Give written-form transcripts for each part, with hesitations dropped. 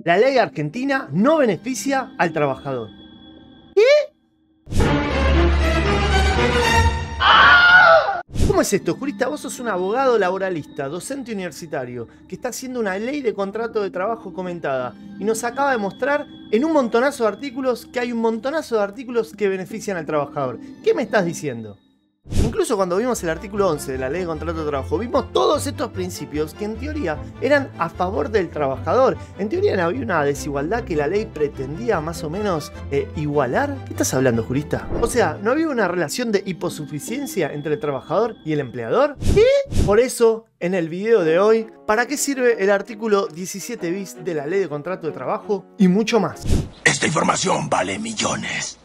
La ley argentina no beneficia al trabajador. ¿Qué? ¿Cómo es esto, jurista? Vos sos un abogado laboralista, docente universitario, que está haciendo una ley de contrato de trabajo comentada y nos acaba de mostrar en un montonazo de artículos que hay un montonazo de artículos que benefician al trabajador. ¿Qué me estás diciendo? Incluso cuando vimos el artículo 11 de la ley de contrato de trabajo, vimos todos estos principios que en teoría eran a favor del trabajador. En teoría había una desigualdad que la ley pretendía más o menos igualar. ¿Qué estás hablando, jurista? O sea, ¿no había una relación de hiposuficiencia entre el trabajador y el empleador? ¿Qué? Por eso, en el video de hoy, ¿para qué sirve el artículo 17 bis de la ley de contrato de trabajo? Y mucho más. Esta información vale millones.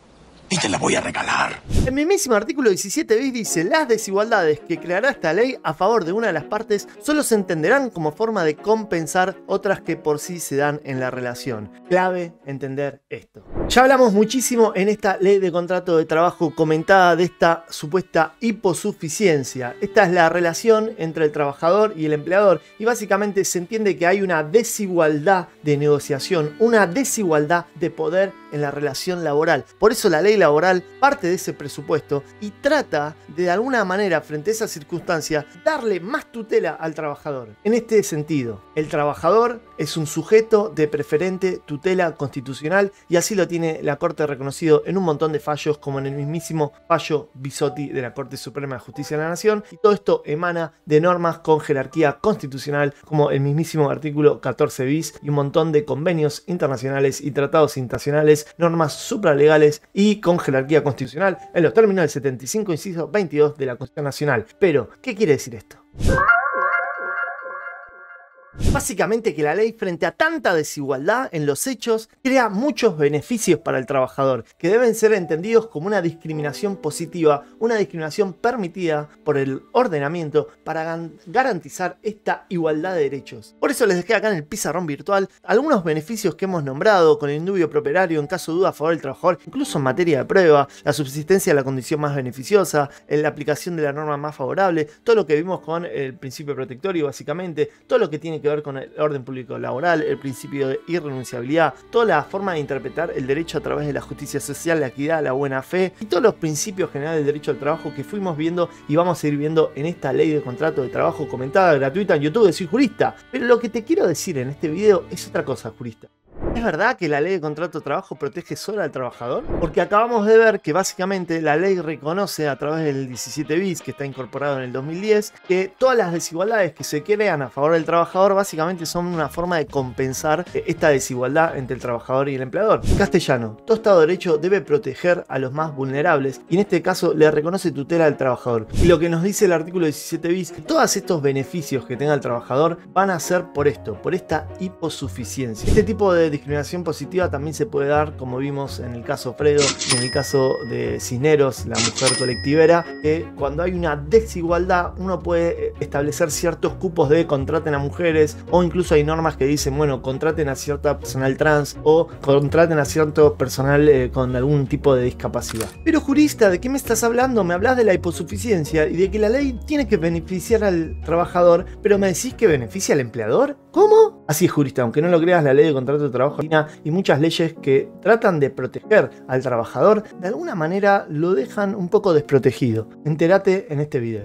Y te la voy a regalar. El mismísimo artículo 17 bis dice: las desigualdades que creará esta ley a favor de una de las partes solo se entenderán como forma de compensar otras que por sí se dan en la relación. Clave entender esto. Ya hablamos muchísimo en esta ley de contrato de trabajo comentada de esta supuesta hiposuficiencia. Esta es la relación entre el trabajador y el empleador y básicamente se entiende que hay una desigualdad de negociación, una desigualdad de poder en la relación laboral. Por eso la ley laboral parte de ese presupuesto y trata de alguna manera frente a esa circunstancia darle más tutela al trabajador. En este sentido, el trabajador es un sujeto de preferente tutela constitucional y así lo tiene la Corte reconocido en un montón de fallos, como en el mismísimo fallo Bisotti de la Corte Suprema de Justicia de la Nación, y todo esto emana de normas con jerarquía constitucional como el mismísimo artículo 14 bis y un montón de convenios internacionales y tratados internacionales, normas supralegales y con jerarquía constitucional en los términos del 75 inciso 22 de la Constitución Nacional. Pero, ¿qué quiere decir esto? Básicamente que la ley, frente a tanta desigualdad en los hechos, crea muchos beneficios para el trabajador que deben ser entendidos como una discriminación positiva, una discriminación permitida por el ordenamiento para garantizar esta igualdad de derechos. Por eso les dejé acá en el pizarrón virtual algunos beneficios que hemos nombrado, con el indubio properario en caso de duda a favor del trabajador, incluso en materia de prueba, la subsistencia de la condición más beneficiosa, la aplicación de la norma más favorable, todo lo que vimos con el principio protectorio básicamente, todo lo que tiene que ver con el orden público laboral, el principio de irrenunciabilidad, toda la forma de interpretar el derecho a través de la justicia social, la equidad, la buena fe y todos los principios generales del derecho al trabajo que fuimos viendo y vamos a ir viendo en esta ley de contrato de trabajo comentada gratuita en YouTube de Soy Jurista. Pero lo que te quiero decir en este video es otra cosa, jurista. ¿Es verdad que la ley de contrato de trabajo protege solo al trabajador? Porque acabamos de ver que básicamente la ley reconoce a través del 17 bis que está incorporado en el 2010 que todas las desigualdades que se crean a favor del trabajador básicamente son una forma de compensar esta desigualdad entre el trabajador y el empleador. Castellano: todo Estado de Derecho debe proteger a los más vulnerables y en este caso le reconoce tutela al trabajador. Y lo que nos dice el artículo 17 bis, que todos estos beneficios que tenga el trabajador van a ser por esto, por esta hiposuficiencia. Este tipo de discriminación positiva también se puede dar, como vimos en el caso Fredo y en el caso de Cisneros, la mujer colectivera, que cuando hay una desigualdad uno puede establecer ciertos cupos de contraten a mujeres, o incluso hay normas que dicen, bueno, contraten a cierta personal trans o contraten a cierto personal con algún tipo de discapacidad. Pero jurista, ¿de qué me estás hablando? Me hablas de la hiposuficiencia y de que la ley tiene que beneficiar al trabajador, pero me decís que beneficia al empleador. ¿Cómo? Así es, jurista, aunque no lo creas, la ley de contrato de trabajo y muchas leyes que tratan de proteger al trabajador, de alguna manera lo dejan un poco desprotegido. Entérate en este video.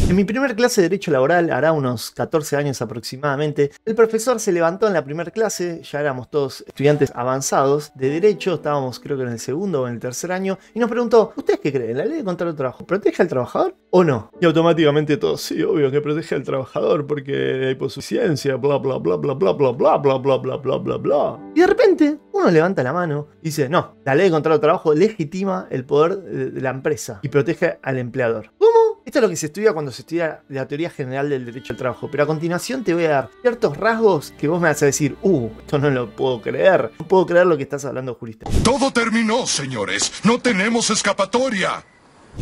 En mi primer clase de Derecho Laboral, hará unos 14 años aproximadamente, el profesor se levantó en la primera clase, ya éramos todos estudiantes avanzados de Derecho, estábamos creo que en el segundo o en el tercer año, y nos preguntó, ¿ustedes qué creen? ¿La ley de contrato de trabajo protege al trabajador o no? Y automáticamente todos, sí, obvio que protege al trabajador porque hay hiposuficiencia, bla bla bla bla bla bla bla bla bla bla bla bla bla. Y de repente uno levanta la mano y dice, no, la ley de contrato de trabajo legitima el poder de la empresa y protege al empleador. ¿Cómo? Esto es lo que se estudia cuando se estudia la teoría general del derecho al trabajo, pero a continuación te voy a dar ciertos rasgos que vos me vas a decir, esto no lo puedo creer, no puedo creer lo que estás hablando, jurista. Todo terminó, señores, no tenemos escapatoria.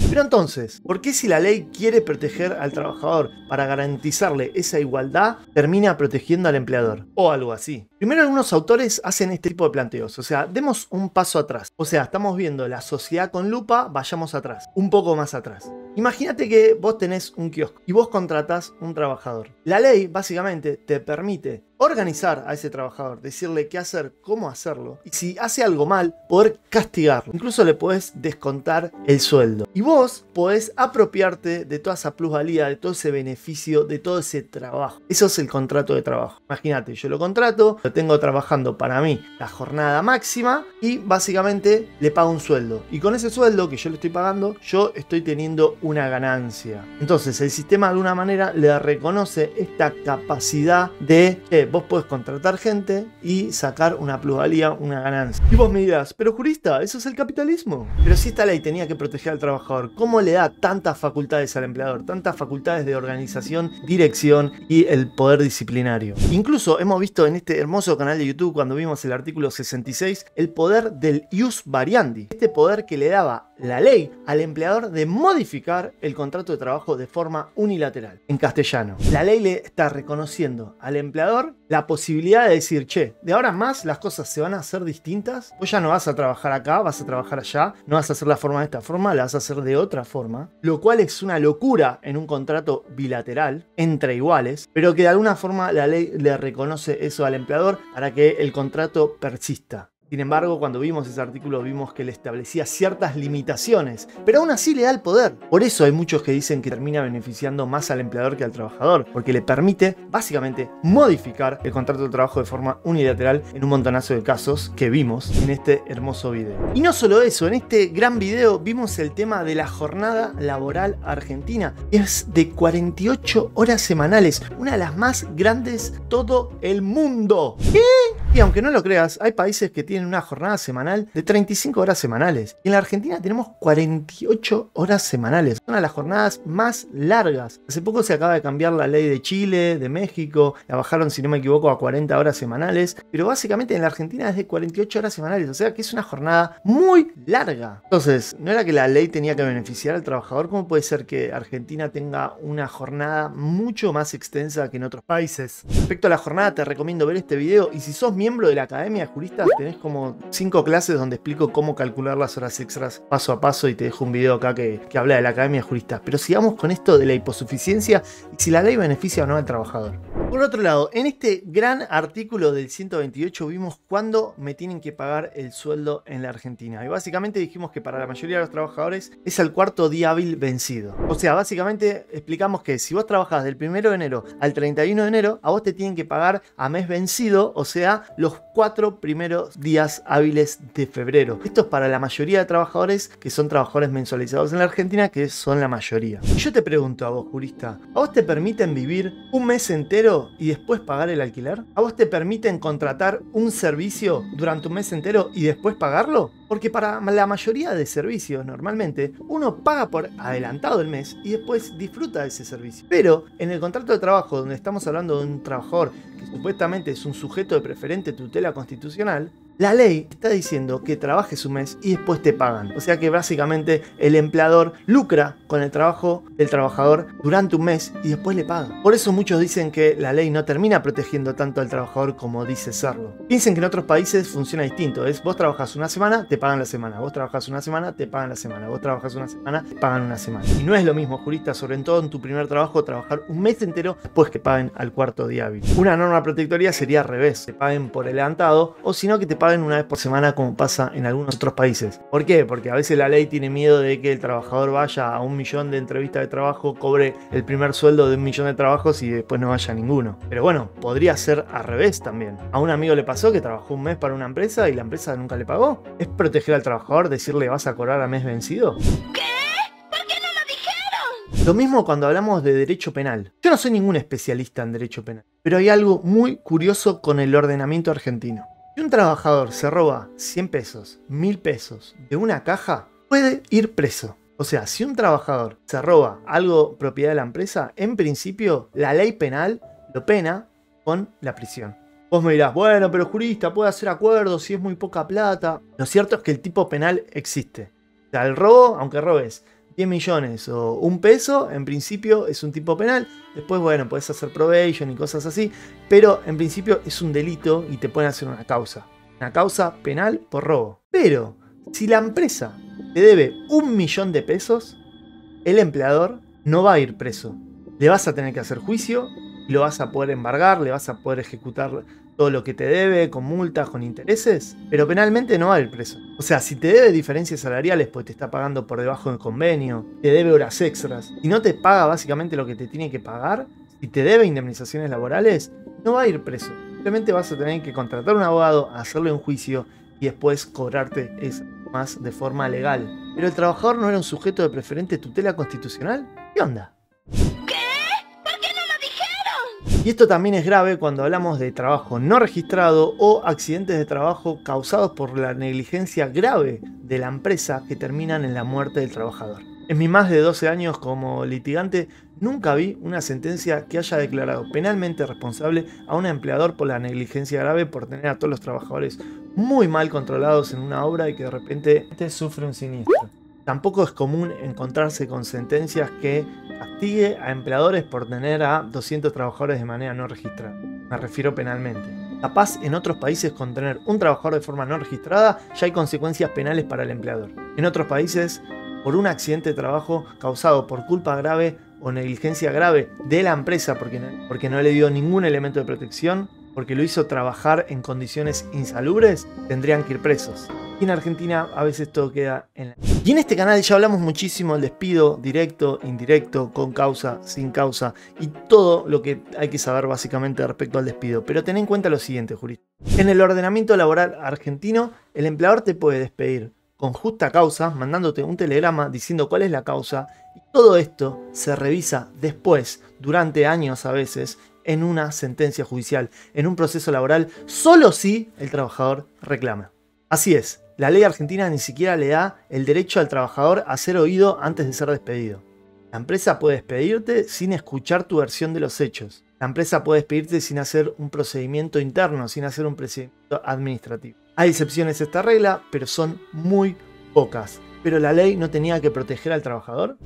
Pero entonces, ¿por qué si la ley quiere proteger al trabajador para garantizarle esa igualdad, termina protegiendo al empleador? O algo así. Primero, algunos autores hacen este tipo de planteos, o sea, demos un paso atrás. O sea, estamos viendo la sociedad con lupa, vayamos atrás, un poco más atrás. Imagínate que vos tenés un kiosco y vos contratás un trabajador. La ley básicamente te permite organizar a ese trabajador, decirle qué hacer, cómo hacerlo, y si hace algo mal, poder castigarlo. Incluso le podés descontar el sueldo. Y vos podés apropiarte de toda esa plusvalía, de todo ese beneficio, de todo ese trabajo. Eso es el contrato de trabajo. Imagínate, yo lo contrato, lo tengo trabajando para mí la jornada máxima y básicamente le pago un sueldo. Y con ese sueldo que yo le estoy pagando, yo estoy teniendo una ganancia. Entonces el sistema de alguna manera le reconoce esta capacidad de vos podés contratar gente y sacar una plusvalía, una ganancia. Y vos me dirás, pero jurista, eso es el capitalismo. Pero si esta ley tenía que proteger al trabajador, ¿cómo le da tantas facultades al empleador? Tantas facultades de organización, dirección y el poder disciplinario. Incluso hemos visto en este hermoso canal de YouTube, cuando vimos el artículo 66, el poder del ius variandi. Este poder que le daba la ley al empleador de modificar el contrato de trabajo de forma unilateral. En castellano, la ley le está reconociendo al empleador la posibilidad de decir, che, de ahora en más las cosas se van a hacer distintas. Vos ya no vas a trabajar acá, vas a trabajar allá. No vas a hacer la forma de esta forma, la vas a hacer de otra forma. Lo cual es una locura en un contrato bilateral entre iguales, pero que de alguna forma la ley le reconoce eso al empleador para que el contrato persista. Sin embargo, cuando vimos ese artículo vimos que le establecía ciertas limitaciones, pero aún así le da el poder. Por eso hay muchos que dicen que termina beneficiando más al empleador que al trabajador, porque le permite básicamente modificar el contrato de trabajo de forma unilateral en un montonazo de casos que vimos en este hermoso video. Y no solo eso, en este gran video vimos el tema de la jornada laboral argentina. Es de 48 horas semanales, una de las más grandes de todo el mundo. ¿Qué? Y aunque no lo creas, hay países que tienen una jornada semanal de 35 horas semanales. Y en la Argentina tenemos 48 horas semanales. Son una de las jornadas más largas. Hace poco se acaba de cambiar la ley de Chile, de México. La bajaron, si no me equivoco, a 40 horas semanales. Pero básicamente en la Argentina es de 48 horas semanales. O sea que es una jornada muy larga. Entonces, ¿no era que la ley tenía que beneficiar al trabajador? ¿Cómo puede ser que Argentina tenga una jornada mucho más extensa que en otros países? Respecto a la jornada, te recomiendo ver este video. Y si sos miembro de la Academia de Juristas, tenés como 5 clases donde explico cómo calcular las horas extras paso a paso y te dejo un video acá que habla de la Academia de Juristas. Pero sigamos con esto de la hiposuficiencia y si la ley beneficia o no al trabajador. Por otro lado, en este gran artículo del 128 vimos cuándo me tienen que pagar el sueldo en la Argentina. Y básicamente dijimos que para la mayoría de los trabajadores es el cuarto día hábil vencido. O sea, básicamente explicamos que si vos trabajás del 1 de enero al 31 de enero, a vos te tienen que pagar a mes vencido, o sea, los 4 primeros días hábiles de febrero. Esto es para la mayoría de trabajadores que son trabajadores mensualizados en la Argentina, que son la mayoría. Y yo te pregunto a vos, jurista, ¿a vos te permiten vivir un mes entero y después pagar el alquiler? ¿A vos te permiten contratar un servicio durante un mes entero y después pagarlo? Porque para la mayoría de servicios, normalmente, uno paga por adelantado el mes y después disfruta de ese servicio. Pero en el contrato de trabajo, donde estamos hablando de un trabajador que supuestamente es un sujeto de preferente tutela constitucional, la ley está diciendo que trabajes un mes y después te pagan. O sea que básicamente el empleador lucra con el trabajo del trabajador durante un mes y después le paga. Por eso muchos dicen que la ley no termina protegiendo tanto al trabajador como dice serlo. Piensen que en otros países funciona distinto. Es vos trabajás una semana, te pagan la semana. Vos trabajás una semana, te pagan la semana. Vos trabajás una semana, te pagan una semana. Y no es lo mismo, jurista, sobre todo en tu primer trabajo, trabajar un mes entero después que paguen al cuarto día hábil. Una norma protectoria sería al revés. Te paguen por adelantado o si no que te paguen una vez por semana como pasa en algunos otros países. ¿Por qué? Porque a veces la ley tiene miedo de que el trabajador vaya a 1 millón de entrevistas de trabajo, cobre el primer sueldo de 1 millón de trabajos y después no vaya a ninguno. Pero bueno, podría ser al revés también. A un amigo le pasó que trabajó un mes para una empresa y la empresa nunca le pagó. ¿Es proteger al trabajador decirle vas a cobrar a mes vencido? ¿Qué? ¿Por qué no lo dijeron? Lo mismo cuando hablamos de derecho penal. Yo no soy ningún especialista en derecho penal, pero hay algo muy curioso con el ordenamiento argentino. Si un trabajador se roba 100 pesos, 1000 pesos de una caja, puede ir preso. O sea, si un trabajador se roba algo propiedad de la empresa, en principio la ley penal lo pena con la prisión. Vos me dirás, bueno, pero jurista puede hacer acuerdos si es muy poca plata. Lo cierto es que el tipo penal existe. O sea, el robo, aunque robes 10 millones o $1, en principio es un tipo penal. Después, bueno, podés hacer probation y cosas así, pero en principio es un delito y te pueden hacer una causa penal por robo. Pero si la empresa te debe $1 millón, el empleador no va a ir preso. Le vas a tener que hacer juicio, lo vas a poder embargar, le vas a poder ejecutar todo lo que te debe, con multas, con intereses, pero penalmente no va a ir preso. O sea, si te debe diferencias salariales porque te está pagando por debajo del convenio, te debe horas extras, y no te paga básicamente lo que te tiene que pagar, si te debe indemnizaciones laborales, no va a ir preso. Simplemente vas a tener que contratar a un abogado, hacerle un juicio y después cobrarte eso más de forma legal. ¿Pero el trabajador no era un sujeto de preferente tutela constitucional? ¿Qué onda? Y esto también es grave cuando hablamos de trabajo no registrado o accidentes de trabajo causados por la negligencia grave de la empresa que terminan en la muerte del trabajador. En mis más de 12 años como litigante, nunca vi una sentencia que haya declarado penalmente responsable a un empleador por la negligencia grave por tener a todos los trabajadores muy mal controlados en una obra y que de repente sufre un siniestro. Tampoco es común encontrarse con sentencias que castigue a empleadores por tener a 200 trabajadores de manera no registrada. Me refiero penalmente. Capaz en otros países con tener un trabajador de forma no registrada ya hay consecuencias penales para el empleador. En otros países, por un accidente de trabajo causado por culpa grave o negligencia grave de la empresa porque no le dio ningún elemento de protección, porque lo hizo trabajar en condiciones insalubres, tendrían que ir presos. Y en Argentina a veces todo queda en la... Y en este canal ya hablamos muchísimo del despido directo, indirecto, con causa, sin causa y todo lo que hay que saber básicamente respecto al despido. Pero ten en cuenta lo siguiente, jurista. En el ordenamiento laboral argentino, el empleador te puede despedir con justa causa, mandándote un telegrama diciendo cuál es la causa. Y todo esto se revisa después, durante años a veces, en una sentencia judicial, en un proceso laboral, solo si el trabajador reclama. Así es. La ley argentina ni siquiera le da el derecho al trabajador a ser oído antes de ser despedido. La empresa puede despedirte sin escuchar tu versión de los hechos. La empresa puede despedirte sin hacer un procedimiento interno, sin hacer un procedimiento administrativo. Hay excepciones a esta regla, pero son muy pocas. ¿Pero la ley no tenía que proteger al trabajador?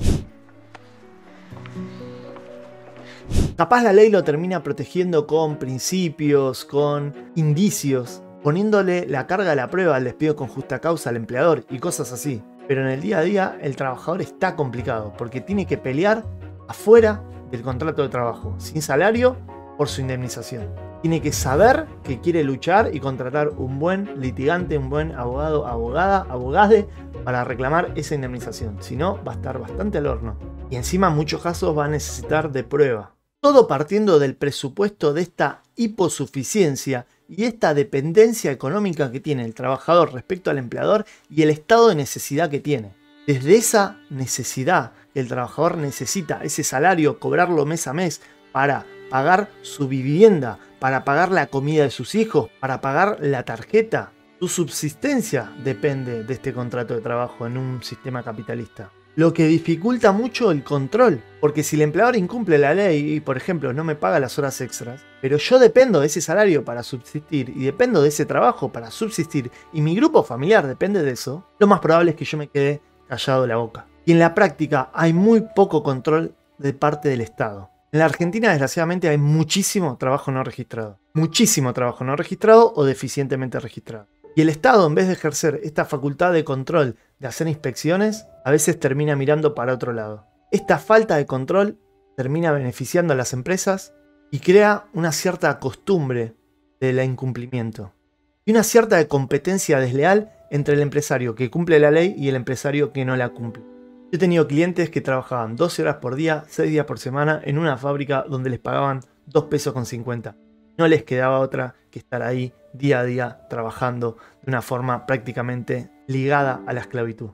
Capaz la ley lo termina protegiendo con principios, con indicios, poniéndole la carga de la prueba al despido con justa causa al empleador y cosas así. Pero en el día a día el trabajador está complicado porque tiene que pelear afuera del contrato de trabajo, sin salario, por su indemnización. Tiene que saber que quiere luchar y contratar un buen litigante, un buen abogado, abogade para reclamar esa indemnización. Si no, va a estar bastante al horno. Y encima en muchos casos va a necesitar de prueba. Todo partiendo del presupuesto de esta hiposuficiencia y esta dependencia económica que tiene el trabajador respecto al empleador y el estado de necesidad que tiene. Desde esa necesidad que el trabajador necesita, ese salario, cobrarlo mes a mes para pagar su vivienda, para pagar la comida de sus hijos, para pagar la tarjeta. Su subsistencia depende de este contrato de trabajo en un sistema capitalista. Lo que dificulta mucho el control, porque si el empleador incumple la ley y, por ejemplo, no me paga las horas extras, pero yo dependo de ese salario para subsistir y dependo de ese trabajo para subsistir y mi grupo familiar depende de eso, lo más probable es que yo me quede callado la boca. Y en la práctica hay muy poco control de parte del Estado. En la Argentina, desgraciadamente, hay muchísimo trabajo no registrado. Muchísimo trabajo no registrado o deficientemente registrado. Y el Estado, en vez de ejercer esta facultad de control, de hacer inspecciones, a veces termina mirando para otro lado. Esta falta de control termina beneficiando a las empresas y crea una cierta costumbre del incumplimiento. Y una cierta competencia desleal entre el empresario que cumple la ley y el empresario que no la cumple. Yo he tenido clientes que trabajaban 12 horas por día, 6 días por semana en una fábrica donde les pagaban 2,50 pesos. No les quedaba otra que estar ahí día a día trabajando de una forma prácticamente ligada a la esclavitud.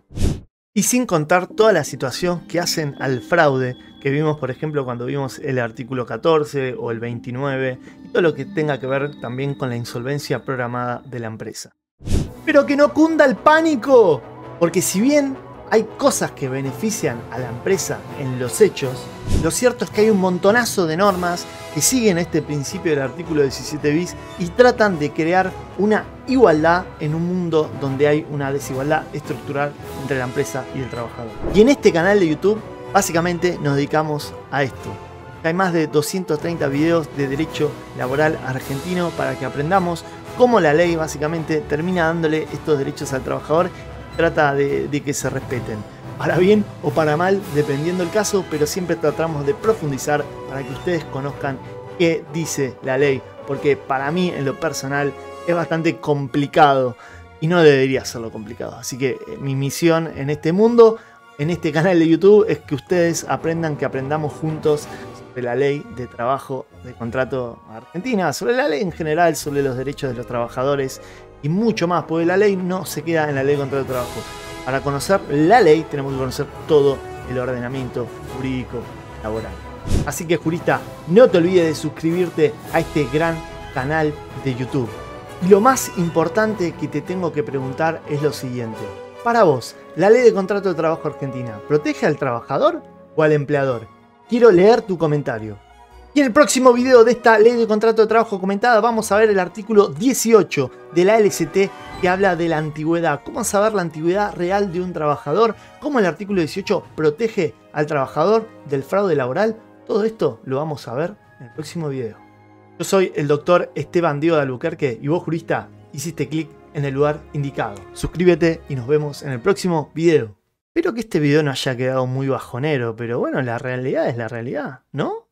Y sin contar toda la situación que hacen al fraude que vimos, por ejemplo, cuando vimos el artículo 14 o el 29 y todo lo que tenga que ver también con la insolvencia programada de la empresa. Pero que no cunda el pánico, porque si bien hay cosas que benefician a la empresa en los hechos, lo cierto es que hay un montonazo de normas que siguen este principio del artículo 17 bis y tratan de crear una igualdad en un mundo donde hay una desigualdad estructural entre la empresa y el trabajador. Y en este canal de YouTube básicamente nos dedicamos a esto. Hay más de 230 videos de derecho laboral argentino para que aprendamos cómo la ley básicamente termina dándole estos derechos al trabajador y trata de que se respeten. Para bien o para mal, dependiendo el caso, pero siempre tratamos de profundizar para que ustedes conozcan qué dice la ley. Porque para mí, en lo personal, es bastante complicado y no debería serlo complicado. Así que mi misión en este mundo, en este canal de YouTube, es que ustedes aprendan, que aprendamos juntos sobre la ley de trabajo, de contrato argentina, sobre la ley en general, sobre los derechos de los trabajadores y mucho más, porque la ley no se queda en la ley de contrato de trabajo. Para conocer la ley tenemos que conocer todo el ordenamiento jurídico laboral. Así que, jurista, no te olvides de suscribirte a este gran canal de YouTube. Y lo más importante que te tengo que preguntar es lo siguiente. Para vos, ¿la ley de contrato de trabajo argentina protege al trabajador o al empleador? Quiero leer tu comentario. Y en el próximo video de esta ley de contrato de trabajo comentada vamos a ver el artículo 18 de la LCT que habla de la antigüedad. Cómo saber la antigüedad real de un trabajador. Cómo el artículo 18 protege al trabajador del fraude laboral. Todo esto lo vamos a ver en el próximo video. Yo soy el doctor Esteban Diego de Albuquerque y vos, jurista, hiciste clic en el lugar indicado. Suscríbete y nos vemos en el próximo video. Espero que este video no haya quedado muy bajonero, pero bueno, la realidad es la realidad, ¿no?